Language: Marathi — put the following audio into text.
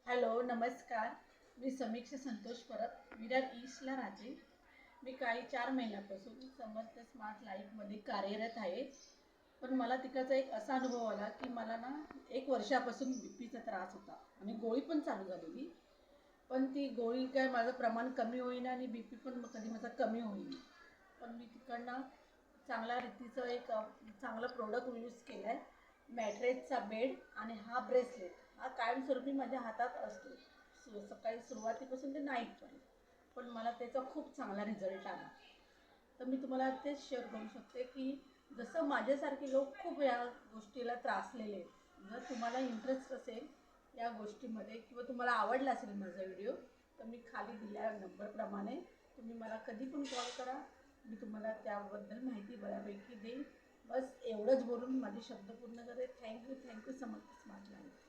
हॅलो, नमस्कार. मी समीक्षा संतोष परब, विरार ईस्टला राहते. मी काही 4 महिन्यापासून समर्थ स्मार्ट लाईफमध्ये कार्यरत आहे. पण मला तिकडचा एक असा अनुभव आला, की मला ना 1 वर्षापासून बीपीचा त्रास होता आणि गोळी पण चालू झालेली. पण ती गोळी काय माझं प्रमाण कमी होईना आणि बीपी पण कधी माझा कमी होईना. पण मी तिकडनं चांगल्या रीतीचं चांगलं प्रोडक्ट यूज केलं आहे. मॅट्रेसचा बेड आणि हा ब्रेसलेट हा कायमस्वरूपी माझ्या हातात असतो. सकाळी सुरुवातीपासून ते नाईटपर्यंत. पण मला त्याचा खूप चांगला रिझल्ट आला. तर मी तुम्हाला तेच शेअर करू शकते, की जसं माझ्यासारखे लोक खूप या गोष्टीला त्रासलेले आहेत. जर तुम्हाला इंटरेस्ट असेल या गोष्टीमध्ये किंवा तुम्हाला आवडला असेल माझा व्हिडिओ, तर मी खाली दिलेल्या नंबरप्रमाणे तुम्ही मला कधी पण कॉल करा. मी तुम्हाला त्याबद्दल माहिती बऱ्यापैकी देईन. बस एवढंच बोलून माझे शब्द पूर्ण करते. Thank you, thank you so much smart life.